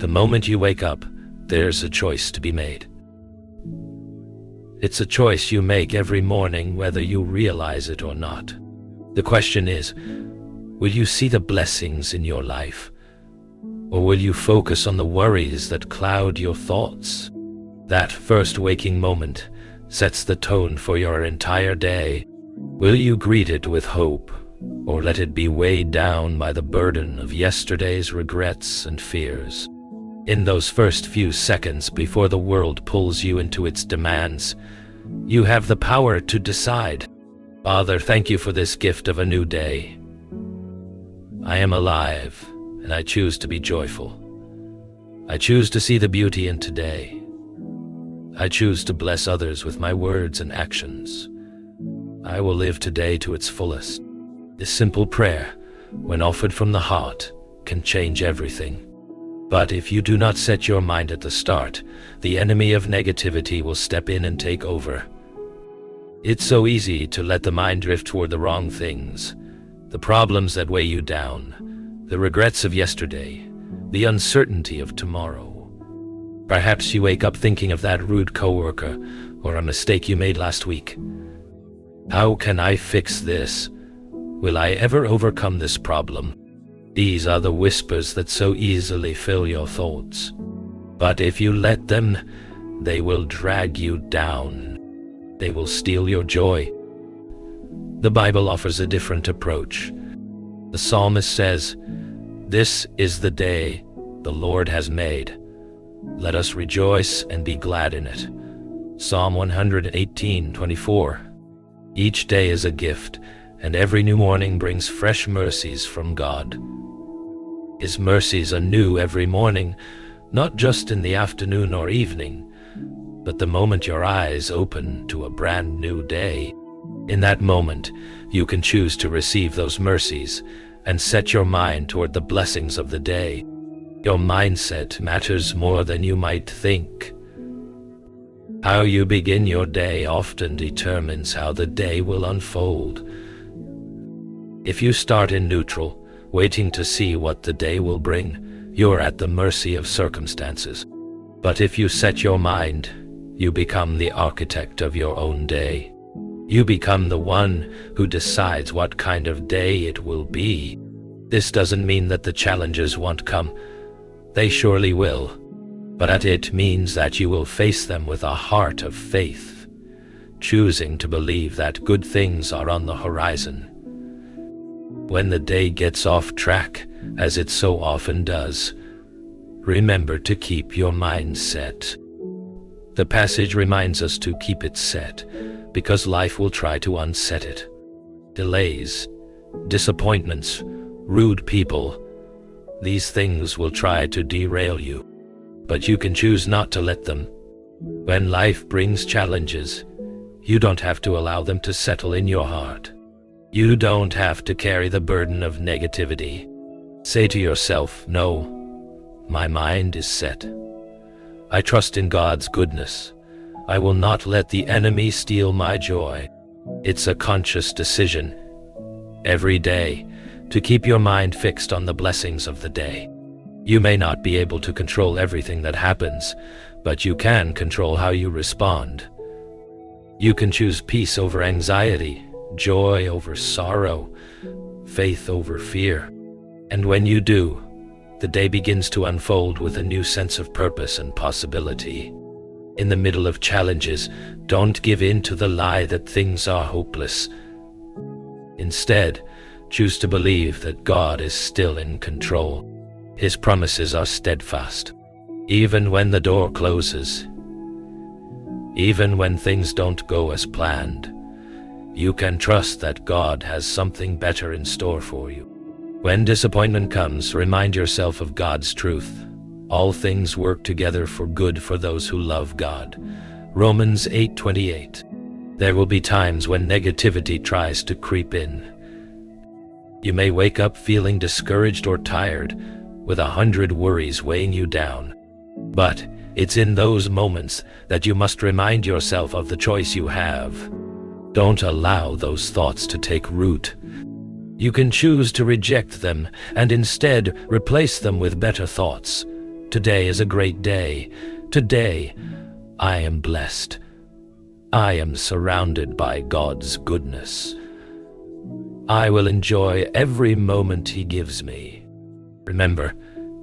The moment you wake up, there's a choice to be made. It's a choice you make every morning, whether you realize it or not. The question is, will you see the blessings in your life? Or will you focus on the worries that cloud your thoughts? That first waking moment sets the tone for your entire day. Will you greet it with hope, or let it be weighed down by the burden of yesterday's regrets and fears? In those first few seconds before the world pulls you into its demands, you have the power to decide. Father, thank you for this gift of a new day. I am alive, and I choose to be joyful. I choose to see the beauty in today. I choose to bless others with my words and actions. I will live today to its fullest. This simple prayer, when offered from the heart, can change everything. But if you do not set your mind at the start, the enemy of negativity will step in and take over. It's so easy to let the mind drift toward the wrong things, the problems that weigh you down, the regrets of yesterday, the uncertainty of tomorrow. Perhaps you wake up thinking of that rude coworker or a mistake you made last week. How can I fix this? Will I ever overcome this problem? These are the whispers that so easily fill your thoughts. But if you let them, they will drag you down. They will steal your joy. The Bible offers a different approach. The psalmist says, "This is the day the Lord has made. Let us rejoice and be glad in it." Psalm 118:24. Each day is a gift, and every new morning brings fresh mercies from God. His mercies are new every morning, not just in the afternoon or evening, but the moment your eyes open to a brand new day. In that moment, you can choose to receive those mercies and set your mind toward the blessings of the day. Your mindset matters more than you might think. How you begin your day often determines how the day will unfold. If you start in neutral, waiting to see what the day will bring, you're at the mercy of circumstances. But if you set your mind, you become the architect of your own day. You become the one who decides what kind of day it will be. This doesn't mean that the challenges won't come. They surely will. But it means that you will face them with a heart of faith, choosing to believe that good things are on the horizon. When the day gets off track, as it so often does, remember to keep your mind set. The passage reminds us to keep it set, because life will try to unset it. Delays, disappointments, rude people, these things will try to derail you, but you can choose not to let them. When life brings challenges, you don't have to allow them to settle in your heart. You don't have to carry the burden of negativity. Say to yourself, "No, my mind is set. I trust in God's goodness. I will not let the enemy steal my joy." It's a conscious decision every day to keep your mind fixed on the blessings of the day. You may not be able to control everything that happens, but you can control how you respond. You can choose peace over anxiety, joy over sorrow, faith over fear. And when you do, the day begins to unfold with a new sense of purpose and possibility. In the middle of challenges, don't give in to the lie that things are hopeless. Instead, choose to believe that God is still in control. His promises are steadfast. Even when the door closes, even when things don't go as planned, you can trust that God has something better in store for you. When disappointment comes, remind yourself of God's truth. All things work together for good for those who love God. Romans 8:28. There will be times when negativity tries to creep in. You may wake up feeling discouraged or tired, with 100 worries weighing you down. But it's in those moments that you must remind yourself of the choice you have. Don't allow those thoughts to take root. You can choose to reject them and instead replace them with better thoughts, Today is a great day. Today, I am blessed. I am surrounded by God's goodness. I will enjoy every moment He gives me. Remember,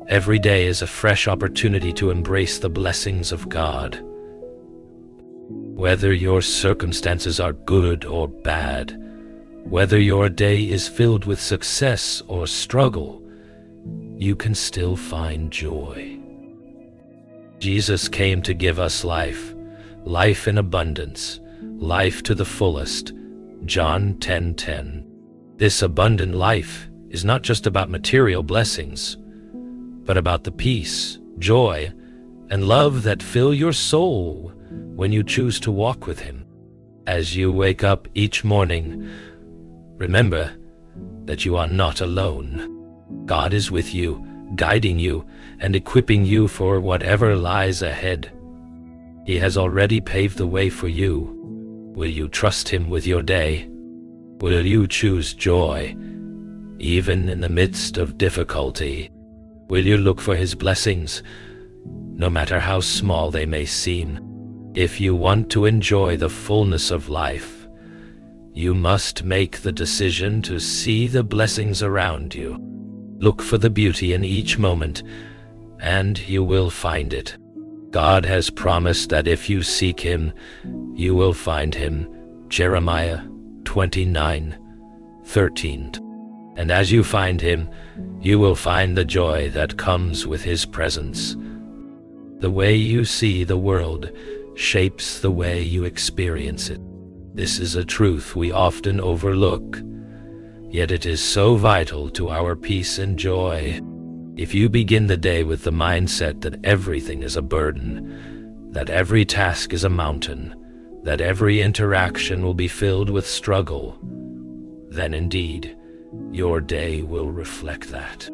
every day is a fresh opportunity to embrace the blessings of God. Whether your circumstances are good or bad, whether your day is filled with success or struggle, you can still find joy. Jesus came to give us life, life in abundance, life to the fullest. John 10:10. This abundant life is not just about material blessings, but about the peace, joy, and love that fill your soul when you choose to walk with Him. As you wake up each morning, remember that you are not alone. God is with you, guiding you and equipping you for whatever lies ahead. He has already paved the way for you. Will you trust Him with your day? Will you choose joy, even in the midst of difficulty? Will you look for His blessings, no matter how small they may seem? If you want to enjoy the fullness of life, you must make the decision to see the blessings around you. Look for the beauty in each moment, and you will find it. God has promised that if you seek Him, you will find Him. Jeremiah 29:13. And as you find Him, you will find the joy that comes with His presence. The way you see the world shapes the way you experience it. This is a truth we often overlook, yet it is so vital to our peace and joy. If you begin the day with the mindset that everything is a burden, that every task is a mountain, that every interaction will be filled with struggle, then indeed, your day will reflect that.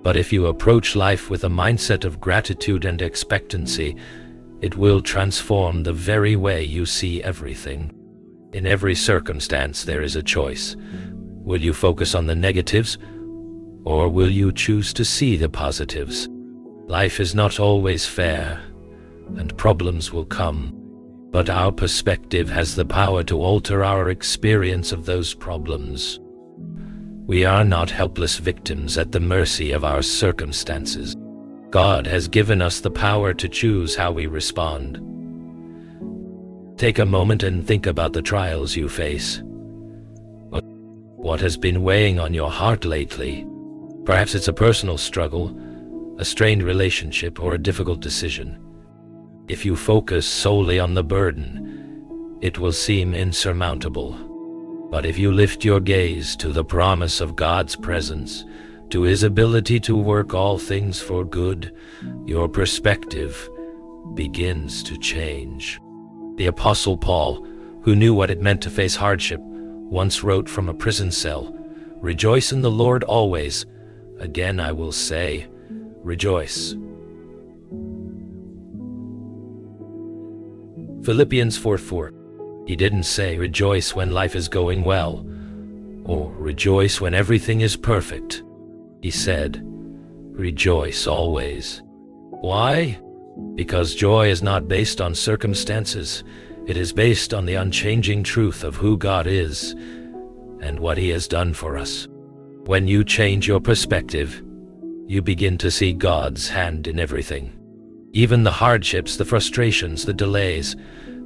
But if you approach life with a mindset of gratitude and expectancy, it will transform the very way you see everything. In every circumstance, there is a choice. Will you focus on the negatives, or will you choose to see the positives? Life is not always fair, and problems will come, but our perspective has the power to alter our experience of those problems. We are not helpless victims at the mercy of our circumstances. God has given us the power to choose how we respond. Take a moment and think about the trials you face. What has been weighing on your heart lately? Perhaps it's a personal struggle, a strained relationship, or a difficult decision. If you focus solely on the burden, it will seem insurmountable. But if you lift your gaze to the promise of God's presence, to His ability to work all things for good, your perspective begins to change. The Apostle Paul, who knew what it meant to face hardship, once wrote from a prison cell, "Rejoice in the Lord always. Again I will say, rejoice." Philippians 4:4. He didn't say rejoice when life is going well, or rejoice when everything is perfect. He said, rejoice always. Why? Because joy is not based on circumstances. It is based on the unchanging truth of who God is and what He has done for us. When you change your perspective, you begin to see God's hand in everything. Even the hardships, the frustrations, the delays,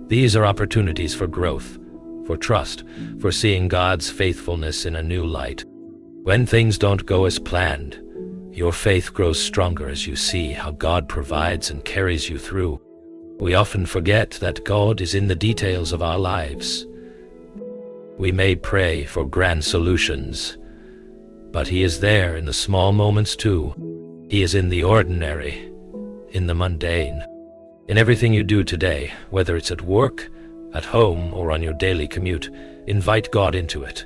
these are opportunities for growth, for trust, for seeing God's faithfulness in a new light. When things don't go as planned, your faith grows stronger as you see how God provides and carries you through. We often forget that God is in the details of our lives. We may pray for grand solutions, but He is there in the small moments too. He is in the ordinary, in the mundane. In everything you do today, whether it's at work, at home, or on your daily commute, invite God into it.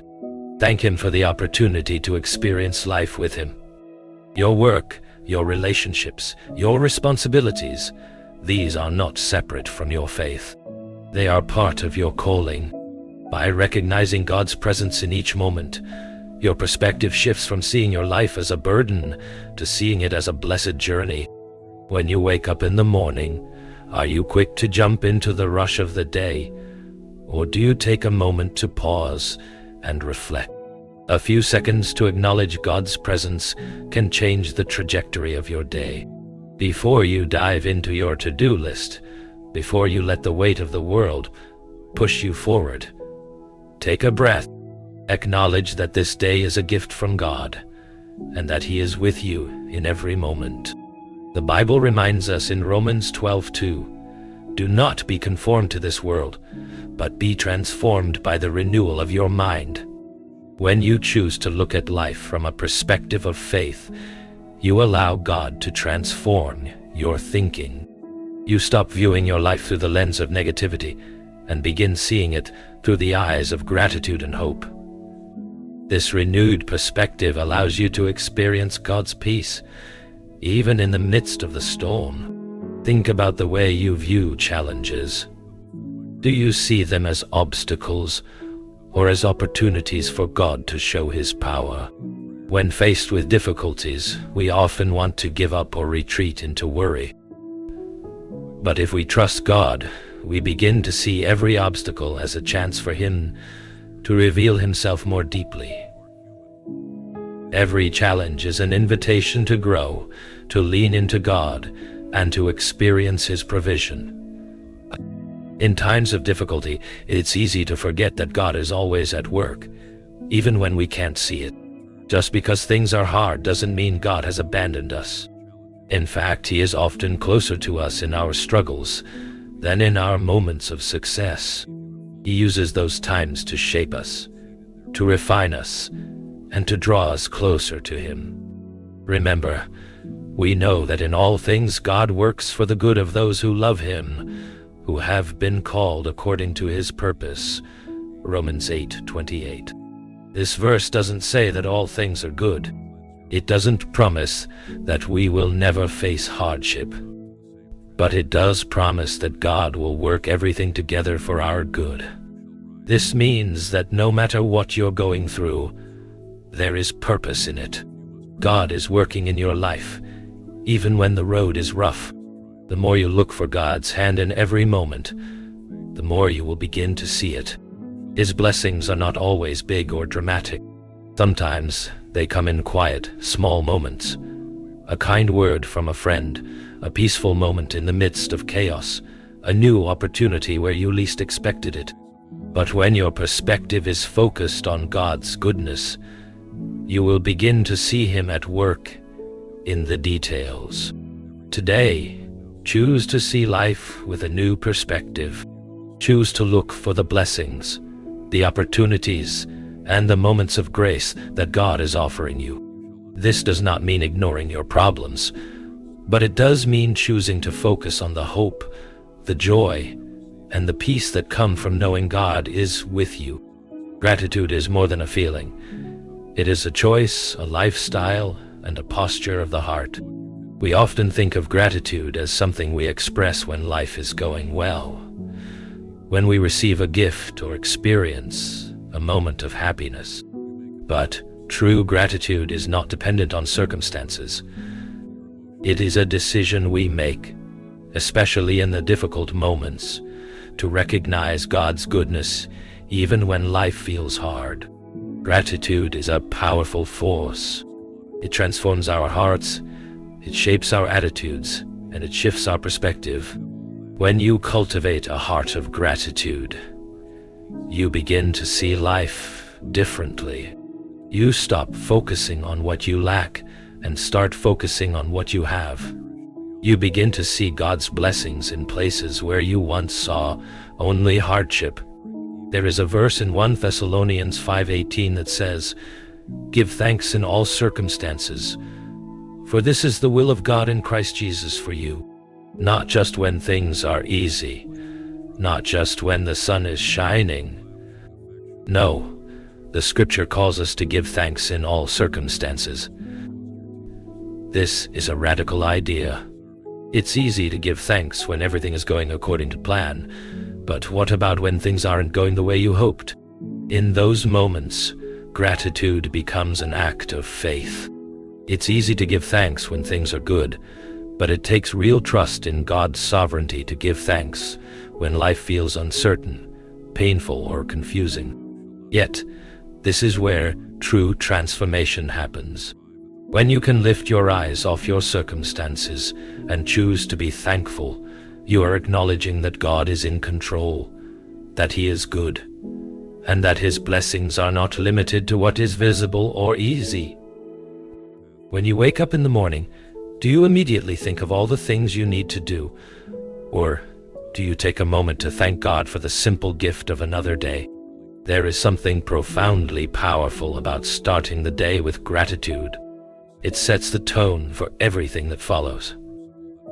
Thank Him for the opportunity to experience life with Him. Your work, your relationships, your responsibilities, these are not separate from your faith. They are part of your calling. By recognizing God's presence in each moment, your perspective shifts from seeing your life as a burden to seeing it as a blessed journey. When you wake up in the morning, are you quick to jump into the rush of the day, or do you take a moment to pause and reflect? A few seconds to acknowledge God's presence can change the trajectory of your day. Before you dive into your to-do list, before you let the weight of the world push you forward, take a breath. Acknowledge that this day is a gift from God, and that He is with you in every moment. The Bible reminds us in Romans 12:2, "Do not be conformed to this world, but be transformed by the renewal of your mind." When you choose to look at life from a perspective of faith, you allow God to transform your thinking. You stop viewing your life through the lens of negativity and begin seeing it through the eyes of gratitude and hope. This renewed perspective allows you to experience God's peace, even in the midst of the storm. Think about the way you view challenges. Do you see them as obstacles or as opportunities for God to show His power? When faced with difficulties, we often want to give up or retreat into worry. But if we trust God, we begin to see every obstacle as a chance for Him to reveal Himself more deeply. Every challenge is an invitation to grow, to lean into God, and to experience His provision. In times of difficulty, it's easy to forget that God is always at work, even when we can't see it. Just because things are hard doesn't mean God has abandoned us. In fact, He is often closer to us in our struggles than in our moments of success. He uses those times to shape us, to refine us, and to draw us closer to Him. Remember, we know that in all things God works for the good of those who love Him, who have been called according to His purpose. Romans 8:28. This verse doesn't say that all things are good. It doesn't promise that we will never face hardship. But it does promise that God will work everything together for our good. This means that no matter what you're going through, there is purpose in it. God is working in your life, even when the road is rough. The more you look for God's hand in every moment, the more you will begin to see it. His blessings are not always big or dramatic. Sometimes they come in quiet, small moments. A kind word from a friend, a peaceful moment in the midst of chaos, a new opportunity where you least expected it. But when your perspective is focused on God's goodness, you will begin to see Him at work in the details. Today, choose to see life with a new perspective. Choose to look for the blessings, the opportunities, and the moments of grace that God is offering you. This does not mean ignoring your problems, but it does mean choosing to focus on the hope, the joy, and the peace that come from knowing God is with you. Gratitude is more than a feeling. It is a choice, a lifestyle, and a posture of the heart. We often think of gratitude as something we express when life is going well, when we receive a gift or experience a moment of happiness. But true gratitude is not dependent on circumstances. It is a decision we make, especially in the difficult moments, to recognize God's goodness even when life feels hard. Gratitude is a powerful force. It transforms our hearts, it shapes our attitudes, and it shifts our perspective. When you cultivate a heart of gratitude, you begin to see life differently. You stop focusing on what you lack and start focusing on what you have. You begin to see God's blessings in places where you once saw only hardship. There is a verse in 1 Thessalonians 5:18 that says, "Give thanks in all circumstances, for this is the will of God in Christ Jesus for you." Not just when things are easy, not just when the sun is shining. No, the scripture calls us to give thanks in all circumstances. This is a radical idea. It's easy to give thanks when everything is going according to plan, but what about when things aren't going the way you hoped? In those moments, gratitude becomes an act of faith. It's easy to give thanks when things are good, But it takes real trust in God's sovereignty to give thanks when life feels uncertain, painful, or confusing. Yet, this is where true transformation happens. When you can lift your eyes off your circumstances and choose to be thankful, you are acknowledging that God is in control, that He is good, and that His blessings are not limited to what is visible or easy. When you wake up in the morning, do you immediately think of all the things you need to do? Or do you take a moment to thank God for the simple gift of another day? There is something profoundly powerful about starting the day with gratitude. It sets the tone for everything that follows.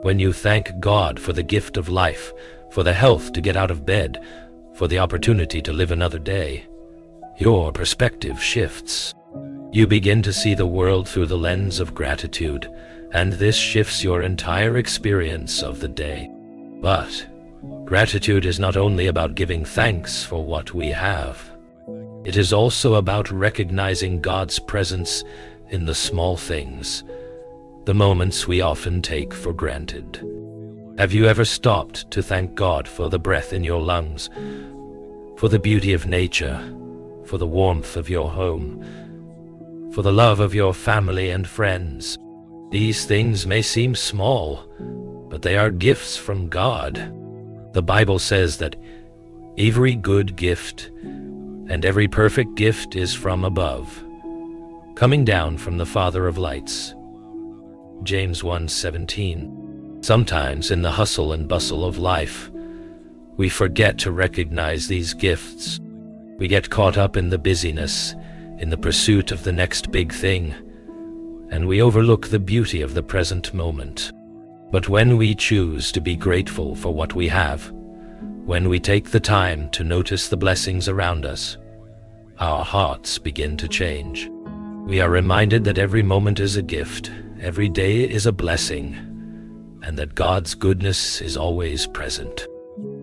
When you thank God for the gift of life, for the health to get out of bed, for the opportunity to live another day, your perspective shifts. You begin to see the world through the lens of gratitude, and this shifts your entire experience of the day. But gratitude is not only about giving thanks for what we have. It is also about recognizing God's presence in the small things, the moments we often take for granted. Have you ever stopped to thank God for the breath in your lungs, for the beauty of nature, for the warmth of your home, for the love of your family and friends? These things may seem small, but they are gifts from God. The Bible says that every good gift and every perfect gift is from above, coming down from the Father of lights. James 1:17. Sometimes in the hustle and bustle of life, we forget to recognize these gifts. We get caught up in the busyness, in the pursuit of the next big thing, and we overlook the beauty of the present moment. But when we choose to be grateful for what we have, when we take the time to notice the blessings around us, our hearts begin to change. We are reminded that every moment is a gift, every day is a blessing, and that God's goodness is always present.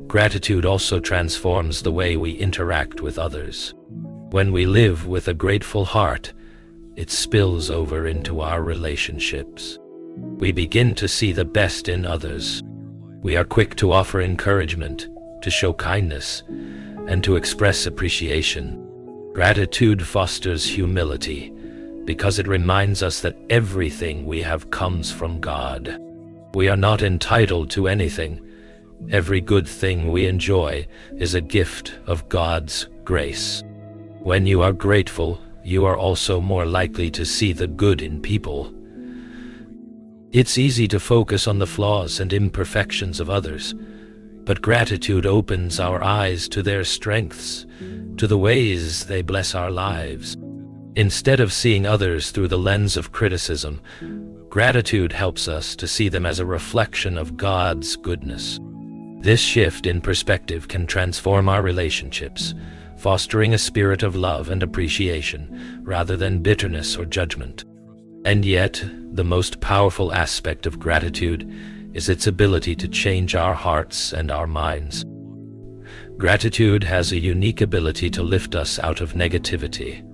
Gratitude also transforms the way we interact with others. When we live with a grateful heart, it spills over into our relationships. We begin to see the best in others. We are quick to offer encouragement, to show kindness, and to express appreciation. Gratitude fosters humility because it reminds us that everything we have comes from God. We are not entitled to anything. Every good thing we enjoy is a gift of God's grace. When you are grateful, you are also more likely to see the good in people. It's easy to focus on the flaws and imperfections of others, but gratitude opens our eyes to their strengths, to the ways they bless our lives. Instead of seeing others through the lens of criticism, gratitude helps us to see them as a reflection of God's goodness. This shift in perspective can transform our relationships, fostering a spirit of love and appreciation rather than bitterness or judgment. And yet, the most powerful aspect of gratitude is its ability to change our hearts and our minds. Gratitude has a unique ability to lift us out of negativity.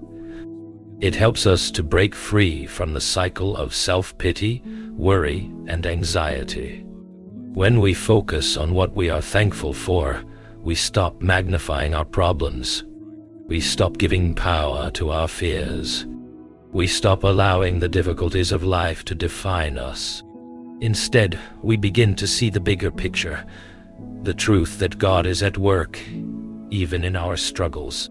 It helps us to break free from the cycle of self-pity, worry, and anxiety. When we focus on what we are thankful for, we stop magnifying our problems. We stop giving power to our fears. We stop allowing the difficulties of life to define us. Instead, we begin to see the bigger picture, the truth that God is at work, even in our struggles.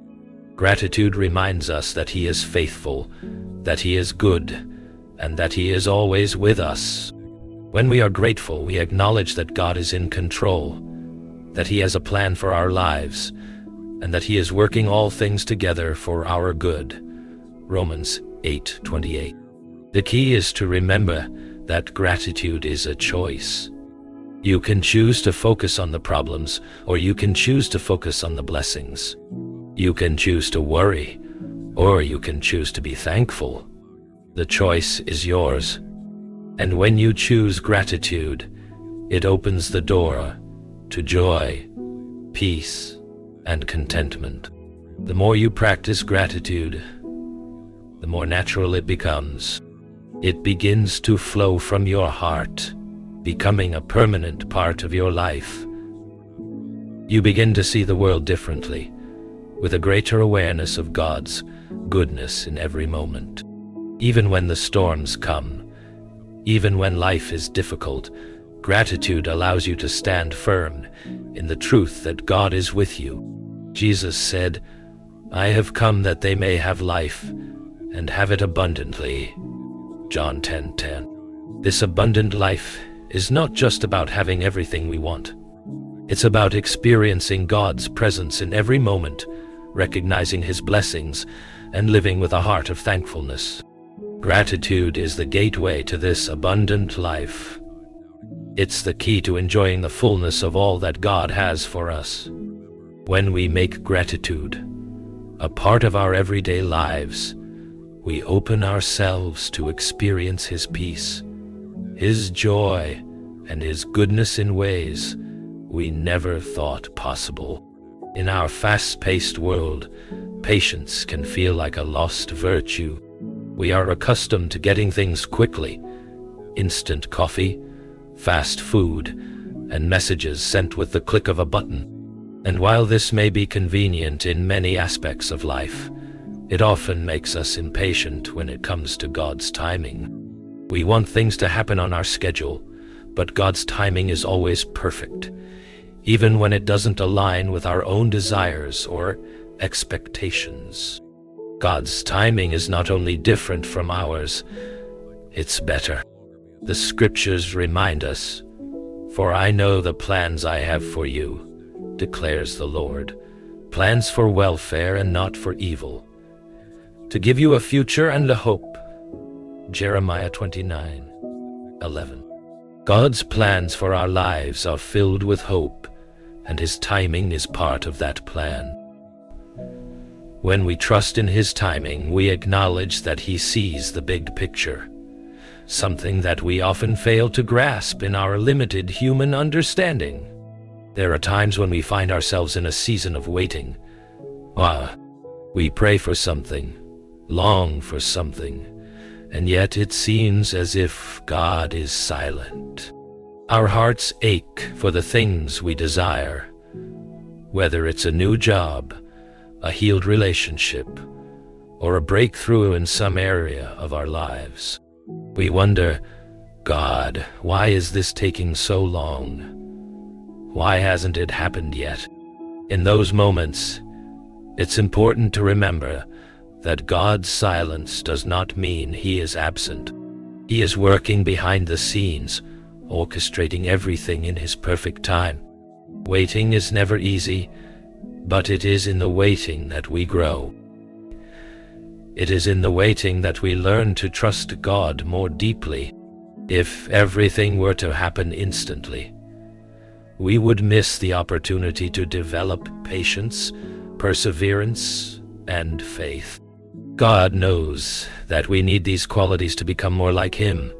Gratitude reminds us that He is faithful, that He is good, and that He is always with us. When we are grateful, we acknowledge that God is in control, that He has a plan for our lives, and that He is working all things together for our good. Romans 8:28. The key is to remember that gratitude is a choice. You can choose to focus on the problems, or you can choose to focus on the blessings. You can choose to worry, or you can choose to be thankful. The choice is yours. And when you choose gratitude, it opens the door to joy, peace, and contentment. The more you practice gratitude, the more natural it becomes. It begins to flow from your heart, becoming a permanent part of your life. You begin to see the world differently, with a greater awareness of God's goodness in every moment. Even when the storms come, even when life is difficult, gratitude allows you to stand firm in the truth that God is with you. Jesus said, "I have come that they may have life and have it abundantly." John 10:10. This abundant life is not just about having everything we want. It's about experiencing God's presence in every moment, recognizing His blessings, and living with a heart of thankfulness. Gratitude is the gateway to this abundant life. It's the key to enjoying the fullness of all that God has for us. When we make gratitude a part of our everyday lives, we open ourselves to experience His peace, His joy, and His goodness in ways we never thought possible. In our fast-paced world, patience can feel like a lost virtue. We are accustomed to getting things quickly: instant coffee, fast food, and messages sent with the click of a button. And while this may be convenient in many aspects of life, it often makes us impatient when it comes to God's timing. We want things to happen on our schedule, but God's timing is always perfect, even when it doesn't align with our own desires or expectations. God's timing is not only different from ours, it's better. The scriptures remind us, "For I know the plans I have for you, declares the Lord, plans for welfare and not for evil, to give you a future and a hope." Jeremiah 29:11. God's plans for our lives are filled with hope, and His timing is part of that plan. When we trust in His timing, we acknowledge that He sees the big picture, something that we often fail to grasp in our limited human understanding. There are times when we find ourselves in a season of waiting. We pray for something, long for something, and yet it seems as if God is silent. Our hearts ache for the things we desire, whether it's a new job, a healed relationship, or a breakthrough in some area of our lives. We wonder, "God, why is this taking so long? Why hasn't it happened yet?" In those moments, it's important to remember that God's silence does not mean He is absent. He is working behind the scenes, orchestrating everything in His perfect time. Waiting is never easy, but it is in the waiting that we grow. It is in the waiting that we learn to trust God more deeply. If everything were to happen instantly, we would miss the opportunity to develop patience, perseverance, and faith. God knows that we need these qualities to become more like Him,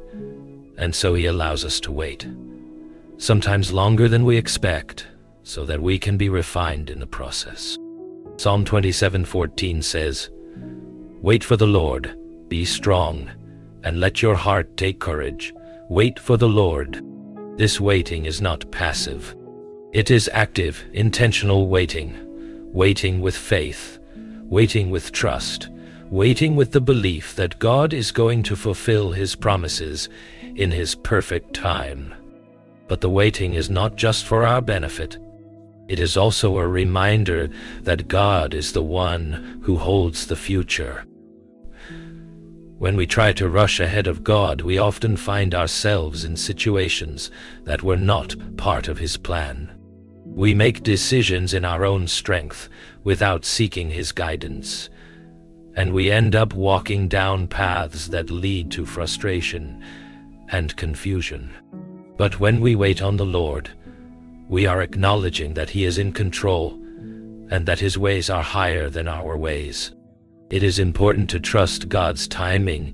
and so He allows us to wait, sometimes longer than we expect, so that we can be refined in the process. Psalm 27:14 says, "Wait for the Lord, be strong, and let your heart take courage. Wait for the Lord." This waiting is not passive. It is active, intentional waiting. Waiting with faith, waiting with trust, waiting with the belief that God is going to fulfill His promises in His perfect time. But the waiting is not just for our benefit. It is also a reminder that God is the one who holds the future. When we try to rush ahead of God, we often find ourselves in situations that were not part of His plan. We make decisions in our own strength without seeking His guidance, and we end up walking down paths that lead to frustration and confusion. But when we wait on the Lord, we are acknowledging that He is in control and that His ways are higher than our ways. It is important to trust God's timing,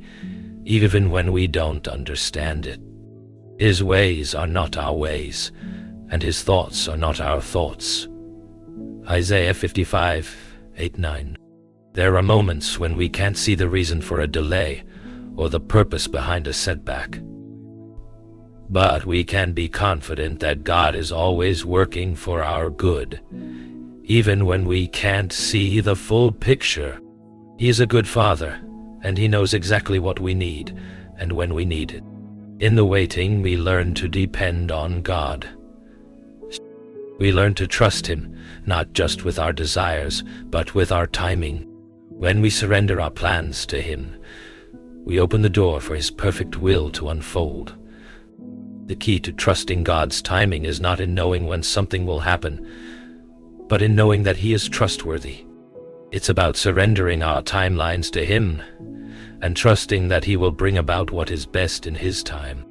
even when we don't understand it. His ways are not our ways, and His thoughts are not our thoughts. Isaiah 55:8-9. There are moments when we can't see the reason for a delay or the purpose behind a setback. But we can be confident that God is always working for our good, even when we can't see the full picture. He is a good Father, and He knows exactly what we need and when we need it. In the waiting, we learn to depend on God. We learn to trust Him, not just with our desires, but with our timing. When we surrender our plans to Him, we open the door for His perfect will to unfold. The key to trusting God's timing is not in knowing when something will happen, but in knowing that He is trustworthy. It's about surrendering our timelines to Him and trusting that He will bring about what is best in His time.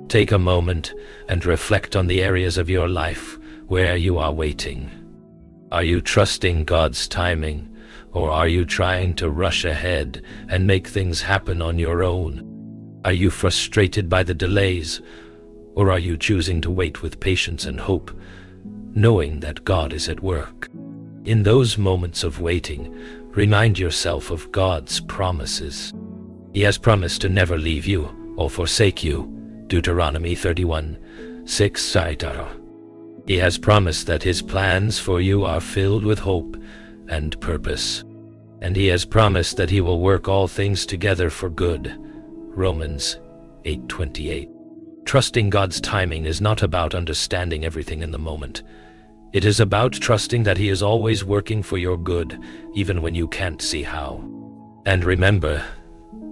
Take a moment and reflect on the areas of your life where you are waiting. Are you trusting God's timing, or are you trying to rush ahead and make things happen on your own? Are you frustrated by the delays, or are you choosing to wait with patience and hope, knowing that God is at work? In those moments of waiting, remind yourself of God's promises. He has promised to never leave you or forsake you. Deuteronomy 31:6. He has promised that His plans for you are filled with hope and purpose. And He has promised that He will work all things together for good. Romans 8:28. Trusting God's timing is not about understanding everything in the moment. It is about trusting that He is always working for your good, even when you can't see how. And remember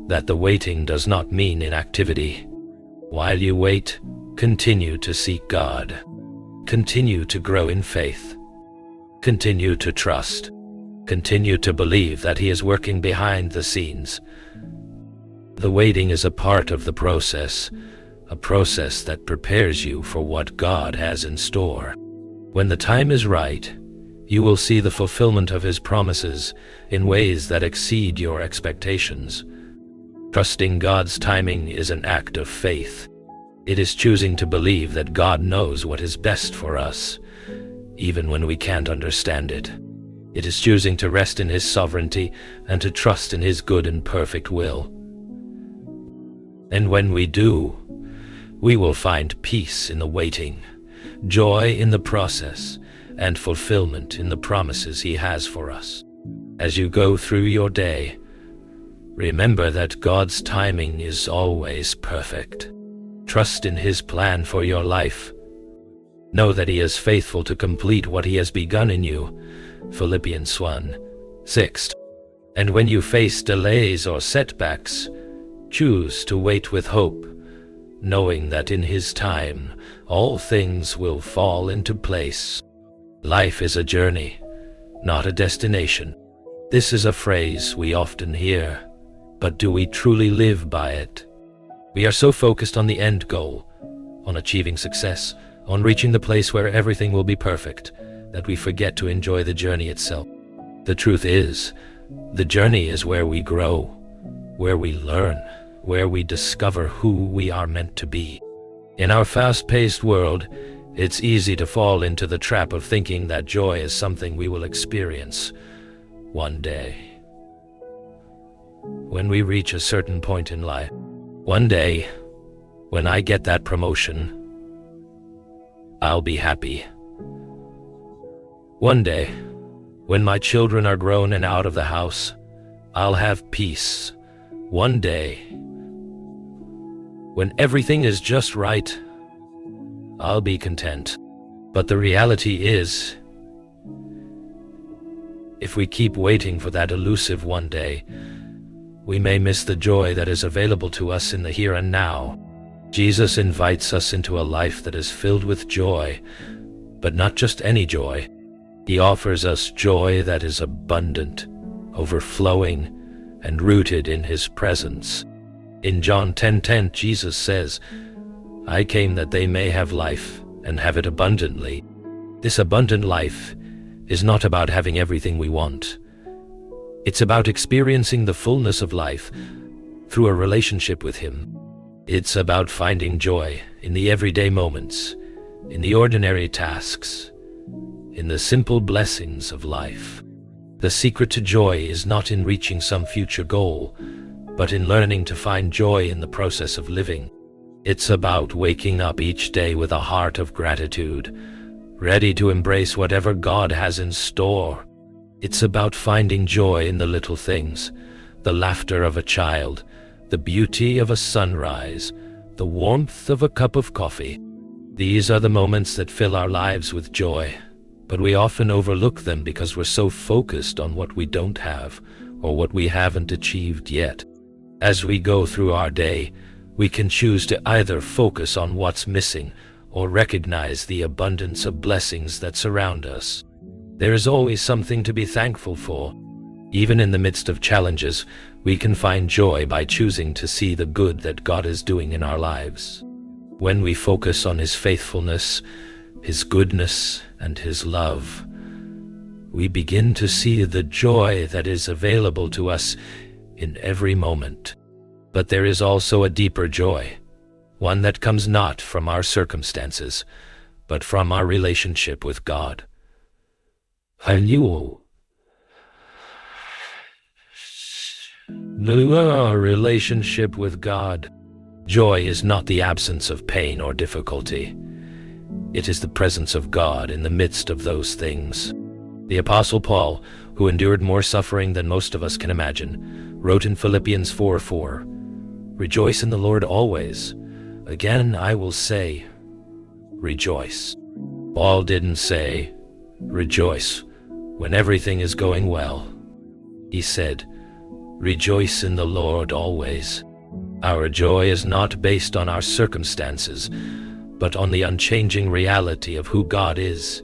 that the waiting does not mean inactivity. While you wait, continue to seek God. Continue to grow in faith. Continue to trust. Continue to believe that He is working behind the scenes. The waiting is a part of the process, a process that prepares you for what God has in store. When the time is right, you will see the fulfillment of His promises in ways that exceed your expectations. Trusting God's timing is an act of faith. It is choosing to believe that God knows what is best for us, even when we can't understand it. It is choosing to rest in His sovereignty and to trust in His good and perfect will. And when we do, we will find peace in the waiting, joy in the process, and fulfillment in the promises He has for us. As you go through your day, remember that God's timing is always perfect. Trust in His plan for your life. Know that He is faithful to complete what He has begun in you. Philippians 1:6. And when you face delays or setbacks, choose to wait with hope, knowing that in His time, all things will fall into place. Life is a journey, not a destination. This is a phrase we often hear, but do we truly live by it? We are so focused on the end goal, on achieving success, on reaching the place where everything will be perfect, that we forget to enjoy the journey itself. The truth is, the journey is where we grow, where we learn, where we discover who we are meant to be. In our fast-paced world, it's easy to fall into the trap of thinking that joy is something we will experience one day. When we reach a certain point in life, one day, when I get that promotion, I'll be happy. One day, when my children are grown and out of the house, I'll have peace. One day, when everything is just right, I'll be content. But the reality is, if we keep waiting for that elusive one day, we may miss the joy that is available to us in the here and now. Jesus invites us into a life that is filled with joy, but not just any joy. He offers us joy that is abundant, overflowing, and rooted in His presence. In John 10:10, Jesus says, "I came that they may have life and have it abundantly." This abundant life is not about having everything we want. It's about experiencing the fullness of life through a relationship with Him. It's about finding joy in the everyday moments, in the ordinary tasks, in the simple blessings of life. The secret to joy is not in reaching some future goal, but in learning to find joy in the process of living. It's about waking up each day with a heart of gratitude, ready to embrace whatever God has in store. It's about finding joy in the little things, the laughter of a child, the beauty of a sunrise, the warmth of a cup of coffee. These are the moments that fill our lives with joy, but we often overlook them because we're so focused on what we don't have or what we haven't achieved yet. As we go through our day, we can choose to either focus on what's missing or recognize the abundance of blessings that surround us. There is always something to be thankful for. Even in the midst of challenges, we can find joy by choosing to see the good that God is doing in our lives. When we focus on His faithfulness, His goodness, and His love, we begin to see the joy that is available to us in every moment. But there is also a deeper joy, one that comes not from our circumstances, but from our relationship with God. Our relationship with God. Joy is not the absence of pain or difficulty. It is the presence of God in the midst of those things. The Apostle Paul, who endured more suffering than most of us can imagine, wrote in Philippians 4:4, "Rejoice in the Lord always. Again I will say, rejoice." Paul didn't say, rejoice when everything is going well. He said, rejoice in the Lord always. Our joy is not based on our circumstances, but on the unchanging reality of who God is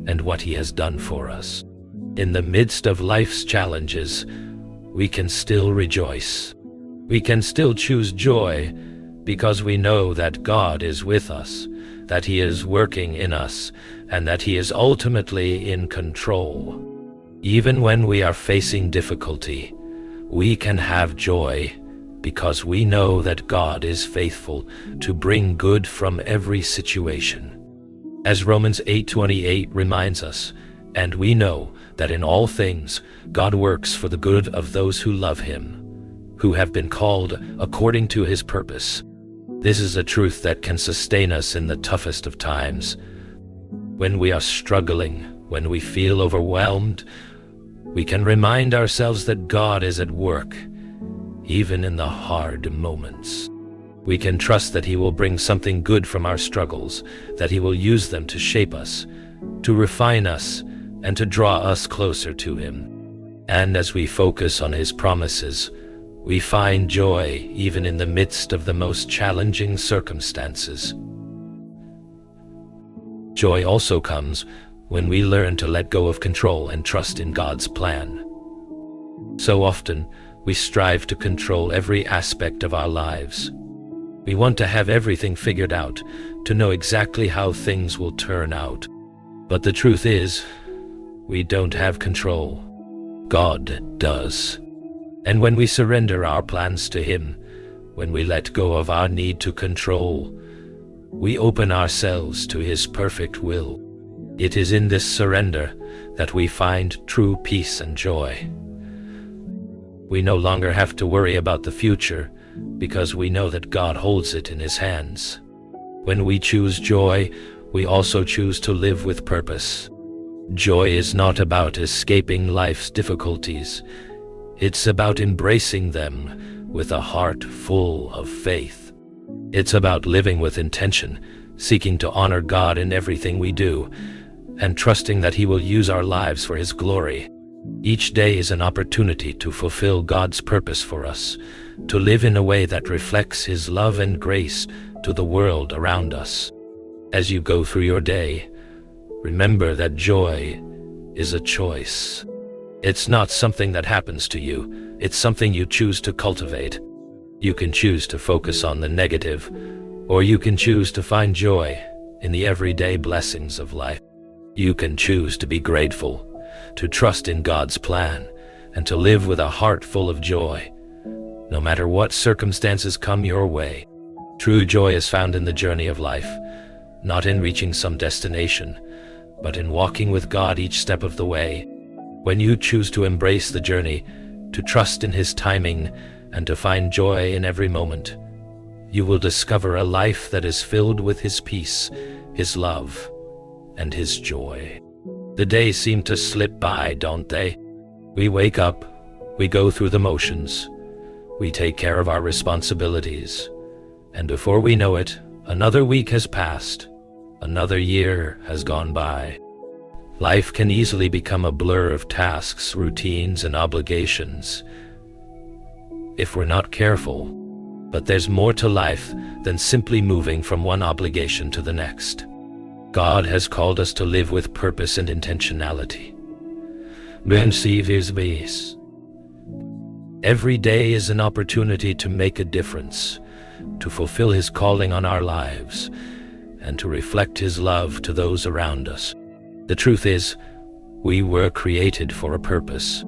and what He has done for us. In the midst of life's challenges, we can still rejoice. We can still choose joy because we know that God is with us, that He is working in us, and that He is ultimately in control. Even when we are facing difficulty, we can have joy because we know that God is faithful to bring good from every situation. As Romans 8:28 reminds us, and we know that in all things God works for the good of those who love Him, who have been called according to His purpose. This is a truth that can sustain us in the toughest of times. When we are struggling, when we feel overwhelmed, we can remind ourselves that God is at work, even in the hard moments. We can trust that He will bring something good from our struggles, that He will use them to shape us, to refine us, and to draw us closer to Him. And as we focus on His promises, we find joy even in the midst of the most challenging circumstances. Joy also comes when we learn to let go of control and trust in God's plan. So often, we strive to control every aspect of our lives. We want to have everything figured out, to know exactly how things will turn out. But the truth is, we don't have control. God does. And when we surrender our plans to Him, when we let go of our need to control, we open ourselves to His perfect will. It is in this surrender that we find true peace and joy. We no longer have to worry about the future because we know that God holds it in His hands. When we choose joy, we also choose to live with purpose. Joy is not about escaping life's difficulties. It's about embracing them with a heart full of faith. It's about living with intention, seeking to honor God in everything we do, and trusting that He will use our lives for His glory. Each day is an opportunity to fulfill God's purpose for us, to live in a way that reflects His love and grace to the world around us. As you go through your day, remember that joy is a choice. It's not something that happens to you, it's something you choose to cultivate. You can choose to focus on the negative, or you can choose to find joy in the everyday blessings of life. You can choose to be grateful, to trust in God's plan, and to live with a heart full of joy, no matter what circumstances come your way. True joy is found in the journey of life, not in reaching some destination, but in walking with God each step of the way. When you choose to embrace the journey, to trust in His timing, and to find joy in every moment, you will discover a life that is filled with His peace, His love, and His joy. The days seem to slip by, don't they? We wake up, we go through the motions, we take care of our responsibilities, and before we know it, another week has passed, another year has gone by. Life can easily become a blur of tasks, routines, and obligations if we're not careful. But there's more to life than simply moving from one obligation to the next. God has called us to live with purpose and intentionality. Every day is an opportunity to make a difference, to fulfill His calling on our lives, and to reflect His love to those around us. The truth is, we were created for a purpose.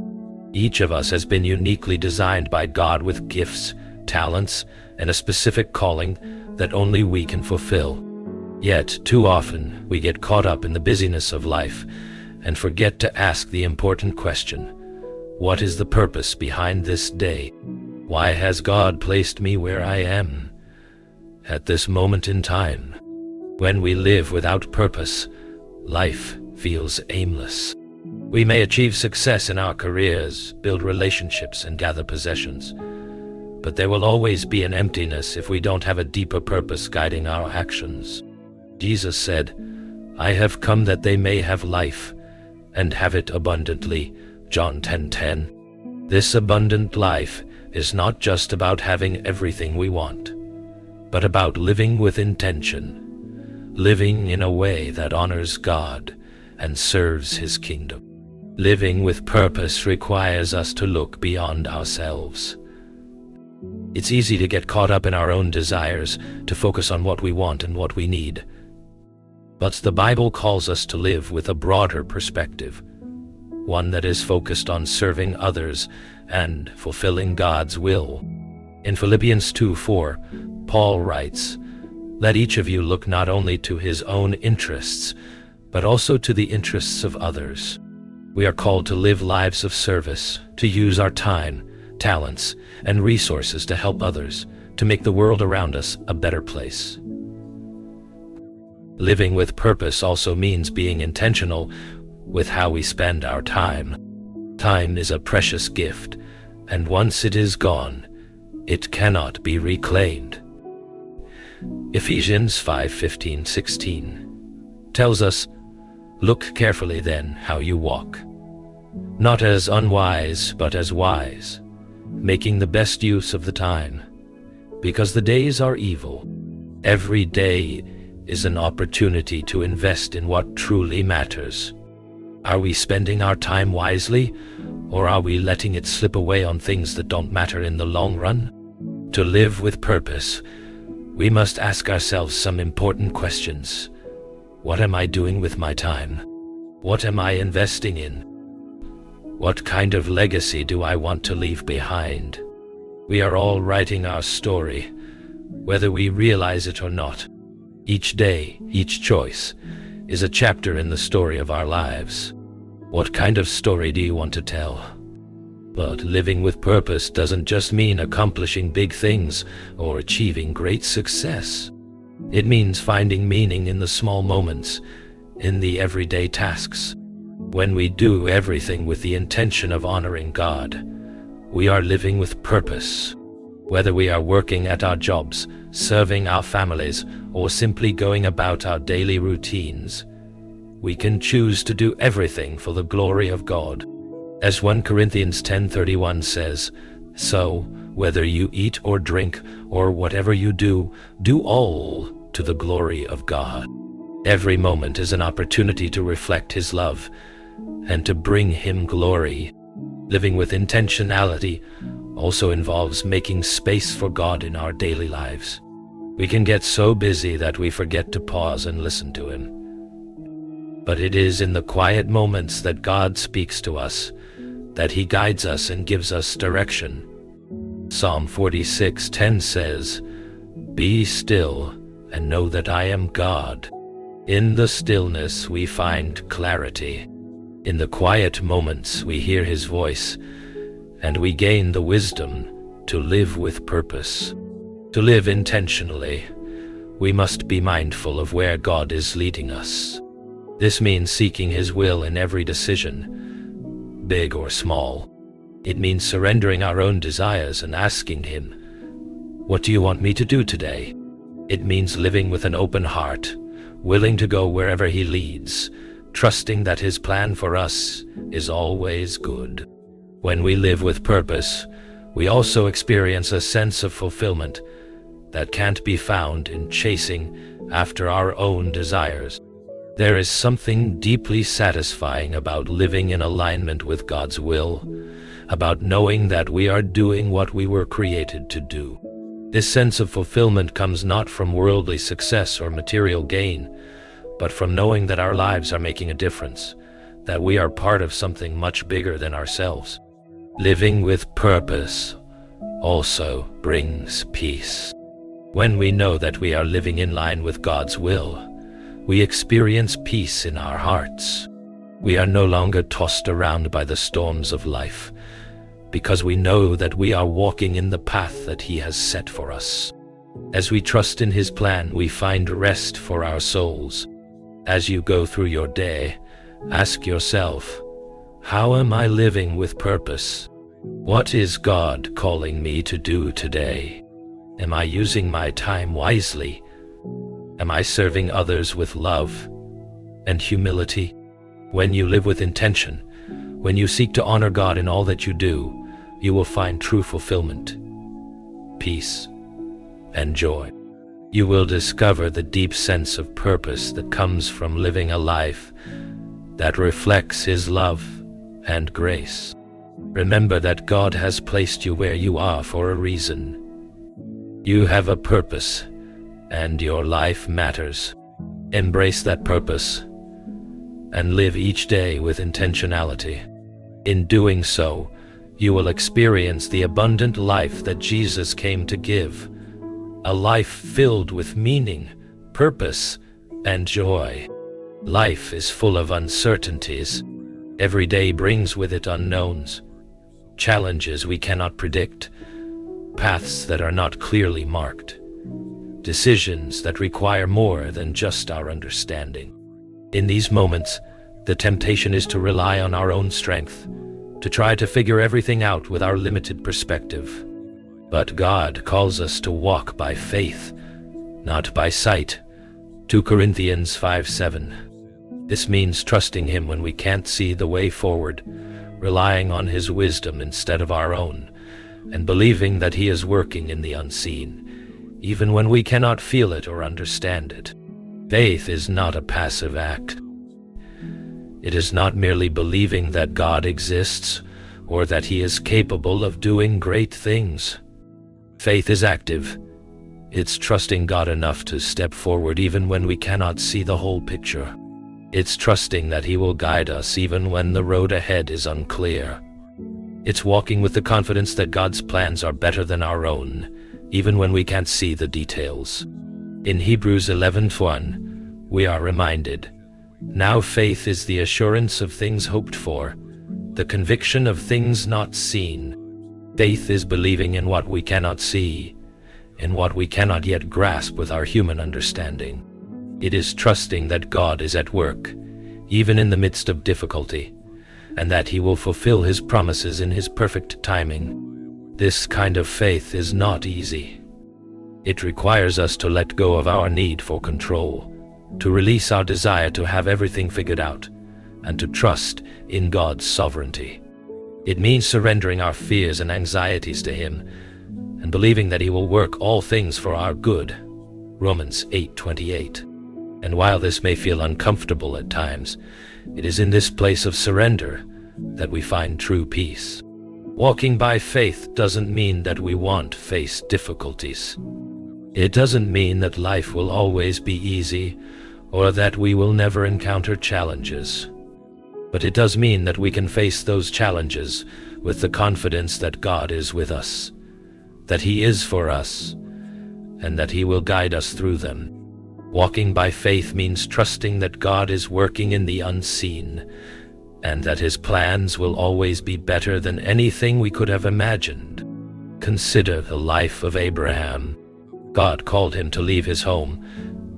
Each of us has been uniquely designed by God with gifts, talents, and a specific calling that only we can fulfill. Yet, too often, we get caught up in the busyness of life and forget to ask the important question: what is the purpose behind this day? Why has God placed me where I am at this moment in time? When we live without purpose, life feels aimless. We may achieve success in our careers, build relationships, and gather possessions, but there will always be an emptiness if we don't have a deeper purpose guiding our actions. Jesus said, "I have come that they may have life, and have it abundantly," John 10:10. This abundant life is not just about having everything we want, but about living with intention, living in a way that honors God and serves His kingdom. Living with purpose requires us to look beyond ourselves. It's easy to get caught up in our own desires, to focus on what we want and what we need. But the Bible calls us to live with a broader perspective, one that is focused on serving others and fulfilling God's will. In Philippians 2:4, Paul writes, "Let each of you look not only to his own interests, but also to the interests of others." We are called to live lives of service, to use our time, talents, and resources to help others, to make the world around us a better place. Living with purpose also means being intentional with how we spend our time. Time is a precious gift, and once it is gone, it cannot be reclaimed. Ephesians 5:15-16 tells us, "Look carefully then how you walk, not as unwise but as wise, making the best use of the time, because the days are evil." Every day is an opportunity to invest in what truly matters. Are we spending our time wisely, or are we letting it slip away on things that don't matter in the long run? To live with purpose, we must ask ourselves some important questions. What am I doing with my time? What am I investing in? What kind of legacy do I want to leave behind? We are all writing our story, whether we realize it or not. Each day, each choice, is a chapter in the story of our lives. What kind of story do you want to tell? But living with purpose doesn't just mean accomplishing big things or achieving great success. It means finding meaning in the small moments, in the everyday tasks. When we do everything with the intention of honoring God, we are living with purpose. Whether we are working at our jobs, serving our families, or simply going about our daily routines, we can choose to do everything for the glory of God. As 1 Corinthians 10:31 says, "So, whether you eat or drink, or whatever you do, do all to the glory of God." Every moment is an opportunity to reflect His love and to bring Him glory. Living with intentionality also involves making space for God in our daily lives. We can get so busy that we forget to pause and listen to Him. But it is in the quiet moments that God speaks to us, that He guides us and gives us direction. Psalm 46:10 says, "Be still and know that I am God." In the stillness we find clarity. In the quiet moments we hear His voice, and we gain the wisdom to live with purpose. To live intentionally, we must be mindful of where God is leading us. This means seeking His will in every decision, big or small. It means surrendering our own desires and asking Him, "What do you want me to do today?" It means living with an open heart, willing to go wherever He leads, trusting that His plan for us is always good. When we live with purpose, we also experience a sense of fulfillment that can't be found in chasing after our own desires. There is something deeply satisfying about living in alignment with God's will, about knowing that we are doing what we were created to do. This sense of fulfillment comes not from worldly success or material gain, but from knowing that our lives are making a difference, that we are part of something much bigger than ourselves. Living with purpose also brings peace. When we know that we are living in line with God's will, we experience peace in our hearts. We are no longer tossed around by the storms of life, because we know that we are walking in the path that He has set for us. As we trust in His plan, we find rest for our souls. As you go through your day, ask yourself, how am I living with purpose? What is God calling me to do today? Am I using my time wisely? Am I serving others with love and humility? When you live with intention, when you seek to honor God in all that you do, you will find true fulfillment, peace, and joy. You will discover the deep sense of purpose that comes from living a life that reflects His love and grace. Remember that God has placed you where you are for a reason. You have a purpose, and your life matters. Embrace that purpose and live each day with intentionality. In doing so, you will experience the abundant life that Jesus came to give, a life filled with meaning, purpose, and joy. Life is full of uncertainties. Every day brings with it unknowns, challenges we cannot predict, paths that are not clearly marked, decisions that require more than just our understanding. In these moments, the temptation is to rely on our own strength, to try to figure everything out with our limited perspective. But God calls us to walk by faith, not by sight. 2 Corinthians 5:7. This means trusting Him when we can't see the way forward, relying on His wisdom instead of our own, and believing that He is working in the unseen, even when we cannot feel it or understand it. Faith is not a passive act. It is not merely believing that God exists or that He is capable of doing great things. Faith is active. It's trusting God enough to step forward even when we cannot see the whole picture. It's trusting that He will guide us even when the road ahead is unclear. It's walking with the confidence that God's plans are better than our own, even when we can't see the details. In Hebrews 11:1, we are reminded, "Now faith is the assurance of things hoped for, the conviction of things not seen." Faith is believing in what we cannot see, in what we cannot yet grasp with our human understanding. It is trusting that God is at work, even in the midst of difficulty, and that He will fulfill His promises in His perfect timing. This kind of faith is not easy. It requires us to let go of our need for control, to release our desire to have everything figured out, and to trust in God's sovereignty. It means surrendering our fears and anxieties to Him, and believing that He will work all things for our good. Romans 8:28. And while this may feel uncomfortable at times, it is in this place of surrender that we find true peace. Walking by faith doesn't mean that we won't face difficulties. It doesn't mean that life will always be easy or that we will never encounter challenges. But it does mean that we can face those challenges with the confidence that God is with us, that He is for us, and that He will guide us through them. Walking by faith means trusting that God is working in the unseen, and that His plans will always be better than anything we could have imagined. Consider the life of Abraham. God called him to leave his home,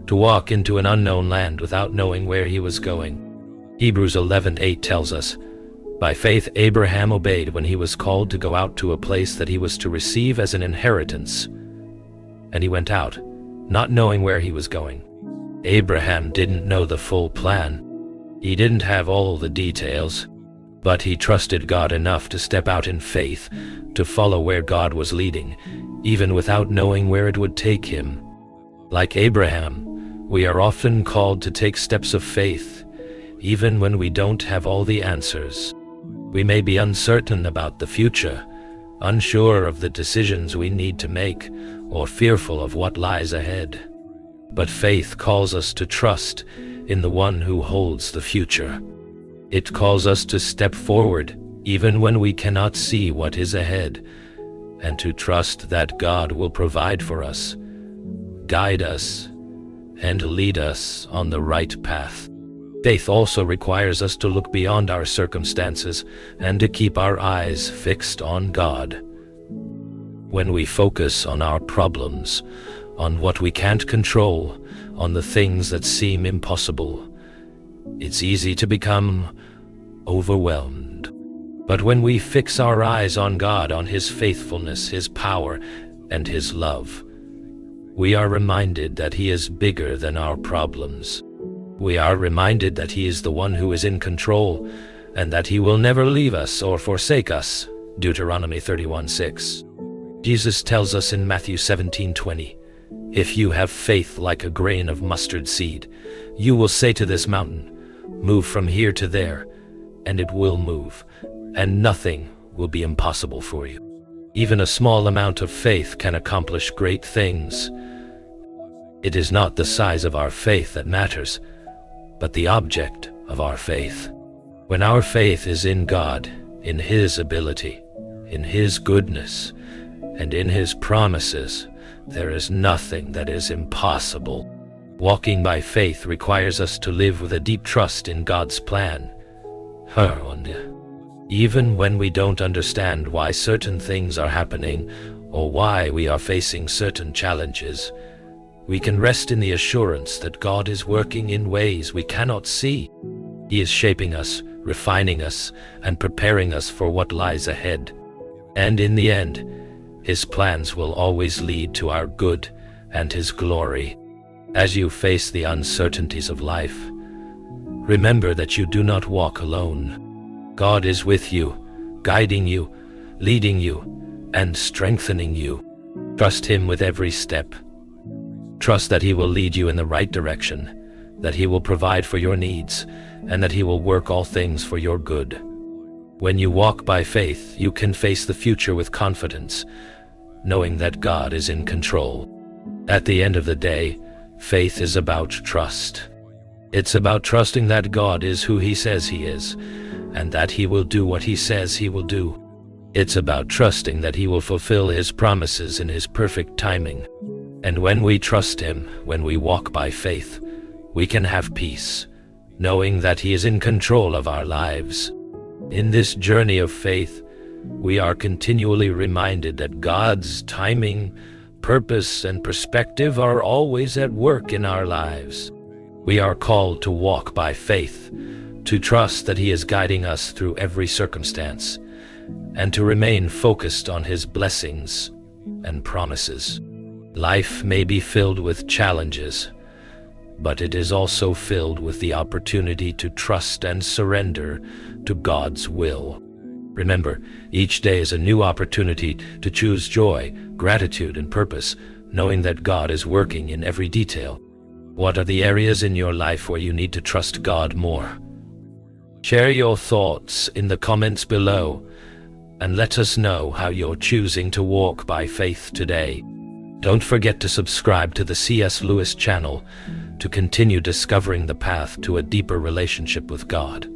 to walk into an unknown land without knowing where he was going. Hebrews 11:8 tells us, "By faith Abraham obeyed when he was called to go out to a place that he was to receive as an inheritance. And he went out, not knowing where he was going." Abraham didn't know the full plan. He didn't have all the details, but he trusted God enough to step out in faith, to follow where God was leading, even without knowing where it would take him. Like Abraham, we are often called to take steps of faith, even when we don't have all the answers. We may be uncertain about the future, unsure of the decisions we need to make, or fearful of what lies ahead. But faith calls us to trust in the one who holds the future. It calls us to step forward, even when we cannot see what is ahead, and to trust that God will provide for us, guide us, and lead us on the right path. Faith also requires us to look beyond our circumstances and to keep our eyes fixed on God. When we focus on our problems, on what we can't control, on the things that seem impossible, it's easy to become overwhelmed. But when we fix our eyes on God, on His faithfulness, His power, and His love, we are reminded that He is bigger than our problems. We are reminded that He is the one who is in control, and that He will never leave us or forsake us. Deuteronomy 31:6. Jesus tells us in Matthew 17:20, "If you have faith like a grain of mustard seed, you will say to this mountain, 'Move from here to there,' and it will move, and nothing will be impossible for you." Even a small amount of faith can accomplish great things. It is not the size of our faith that matters, but the object of our faith. When our faith is in God, in His ability, in His goodness, and in His promises, there is nothing that is impossible. Walking by faith requires us to live with a deep trust in God's plan. Even when we don't understand why certain things are happening or why we are facing certain challenges, we can rest in the assurance that God is working in ways we cannot see. He is shaping us, refining us, and preparing us for what lies ahead. And in the end, His plans will always lead to our good and His glory. As you face the uncertainties of life, remember that you do not walk alone. God is with you, guiding you, leading you, and strengthening you. Trust Him with every step. Trust that He will lead you in the right direction, that He will provide for your needs, and that He will work all things for your good. When you walk by faith, you can face the future with confidence, knowing that God is in control. At the end of the day, faith is about trust. It's about trusting that God is who He says He is, and that He will do what He says He will do. It's about trusting that He will fulfill His promises in His perfect timing. And when we trust Him, when we walk by faith, we can have peace, knowing that He is in control of our lives. In this journey of faith, we are continually reminded that God's timing, purpose, and perspective are always at work in our lives. We are called to walk by faith, to trust that He is guiding us through every circumstance, and to remain focused on His blessings and promises. Life may be filled with challenges, but it is also filled with the opportunity to trust and surrender to God's will. Remember, each day is a new opportunity to choose joy, gratitude, and purpose, knowing that God is working in every detail. What are the areas in your life where you need to trust God more? Share your thoughts in the comments below, and let us know how you're choosing to walk by faith today. Don't forget to subscribe to the C.S. Lewis channel to continue discovering the path to a deeper relationship with God.